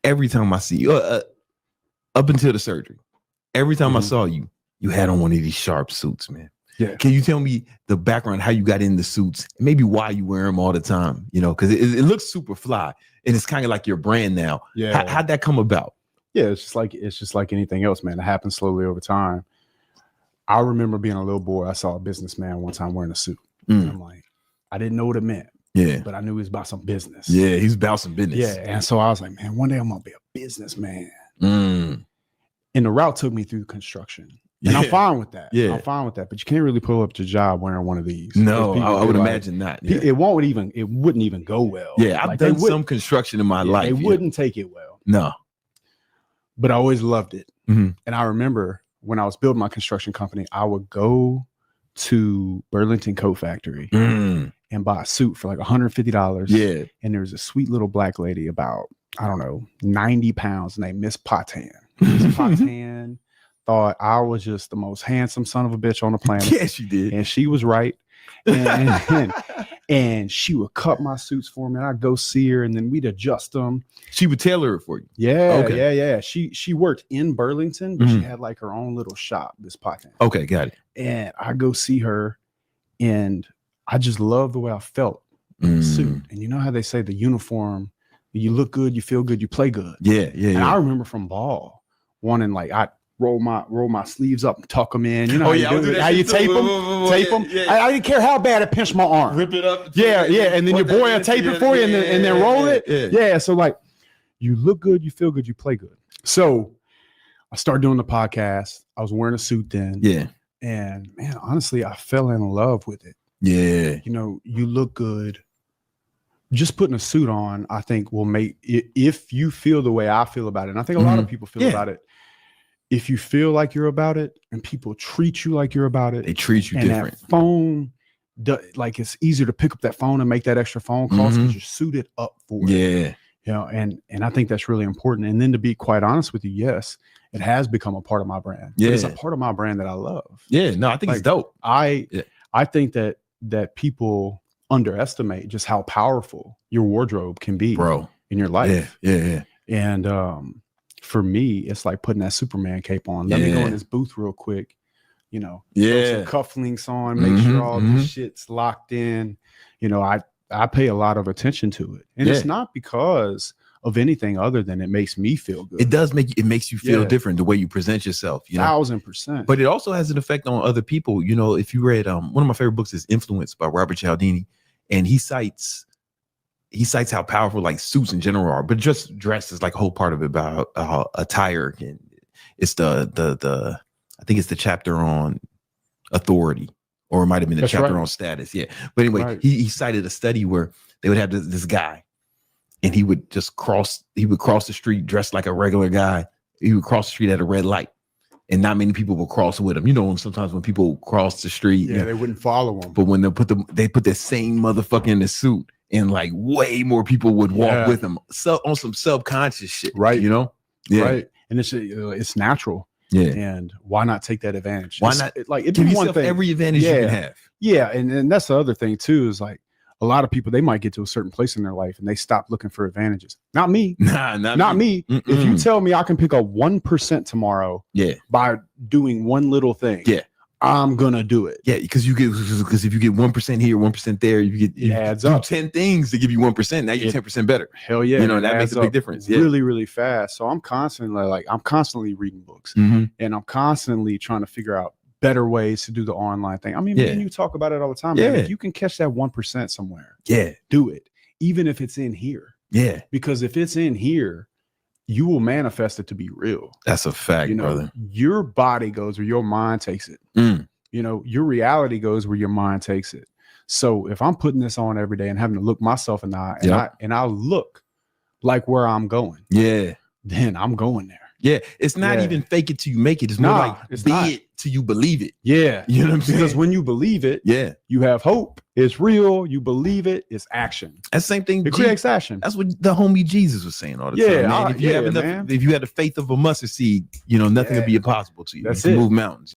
every time I see you, up until the surgery, every time I saw you, you had on one of these sharp suits, man. Yeah. Can you tell me the background, how you got in the suits, maybe why you wear them all the time? You know, because it looks super fly, and it's kind of like your brand now. Yeah. How'd that come about? Yeah, it's just like anything else, man. It happens slowly over time. I remember being a little boy. I saw a businessman one time wearing a suit. And I'm like, I didn't know what it meant. Yeah. But I knew he was about some business. Yeah, he's about some business. Yeah. And so I was like, man, one day I'm gonna be a businessman. Mm. And the route took me through construction. And I'm fine with that. Yeah. I'm fine with that. But you can't really pull up to job wearing one of these. No, I would imagine not. Yeah. It wouldn't even go well. Yeah, I've done some construction in my life. They wouldn't take it well. No. But I always loved it. Mm-hmm. And I remember when I was building my construction company, I would go to Burlington Coat Factory and buy a suit for like $150. Yeah. And there was a sweet little black lady about, I don't know, 90 pounds named Miss Patan. Miss Patan thought I was just the most handsome son of a bitch on the planet. Yes, you did. And she was right. And she would cut my suits for me. And I'd go see her and then we'd adjust them. She would tailor it for you. Yeah, Okay. yeah. She worked in Burlington, but she had like her own little shop, this Patan. Okay, got it. And I go see her and I just love the way I felt in the suit. And you know how they say the uniform, you look good, you feel good, you play good. Yeah, yeah. And I remember from ball wanting like I roll my sleeves up and tuck them in. You know how you tape them? Tape them. Yeah. I didn't care how bad it pinched my arm. Rip it up. Yeah. And then your boy will tape it for you and then roll it. Yeah. So like you look good, you feel good, you play good. So I started doing the podcast. I was wearing a suit then. Yeah. And man, honestly, I fell in love with it. Yeah. You know, you look good. Just putting a suit on, I think will make it, if you feel the way I feel about it. And I think a lot of people feel about it. If you feel like you're about it and people treat you like you're about it, they treat you different. That phone, like it's easier to pick up that phone and make that extra phone call because you're suited up for it. Yeah. You know, and I think that's really important. And then to be quite honest with you, yes, it has become a part of my brand. Yeah. But it's a part of my brand that I love. Yeah. No, I think like, it's dope. I think that people underestimate just how powerful your wardrobe can be, bro, in your life. Yeah. And for me, it's like putting that Superman cape on. Let me go in this booth real quick, you know, throw some cufflinks on, make sure all this shit's locked in. You know, I pay a lot of attention to it. And it's not because of anything other than it makes me feel good. It does makes you feel different the way you present yourself, you know. 1000%. But it also has an effect on other people. You know, if you read one of my favorite books is Influence by Robert Cialdini, and he cites how powerful like suits in general are, but just dress is like a whole part of it about attire. And it's the I think it's the chapter on authority, or it might have been the chapter on status. Yeah. But anyway, he cited a study where they would have this guy and he would cross the street dressed like a regular guy. He would cross the street at a red light and not many people will cross with him. You know, sometimes when people cross the street, they wouldn't follow him. But when they put the same motherfucker in the suit, and like way more people would walk with him, so on some subconscious shit, right? You know, right? And it's natural, And why not take that advantage? Why not? Like it's give one yourself thing, every advantage you can have. Yeah, and that's the other thing too. Is like a lot of people, they might get to a certain place in their life and they stop looking for advantages. Not me. Not me. If you tell me I can pick up 1% tomorrow, by doing one little thing, I'm gonna do it. Yeah, because if you get 1% here, 1% there, you adds up 10 things to give you 1%. Now you're 10% better. Hell yeah, you know that makes a big difference. Really, really fast. So I'm constantly reading books, and I'm constantly trying to figure out better ways to do the online thing. I mean, man, you talk about it all the time. Man. If you can catch that 1% somewhere, do it, even if it's in here. Yeah, because if it's in here, you will manifest it to be real. That's a fact, brother. Your body goes where your mind takes it. You know, your reality goes where your mind takes it. So if I'm putting this on every day and having to look myself in the eye and I look like where I'm going, then I'm going there. Yeah, it's not even fake it till you make it. It's more like be it till you believe it. Yeah, you know what I'm saying? Because when you believe it, you have hope. It's real. You believe it. It's action. That's the same thing. It creates action. That's what the homie Jesus was saying all the time. Man. If you have enough, if you had the faith of a mustard seed, you know nothing will be impossible to you. That's it. Move mountains.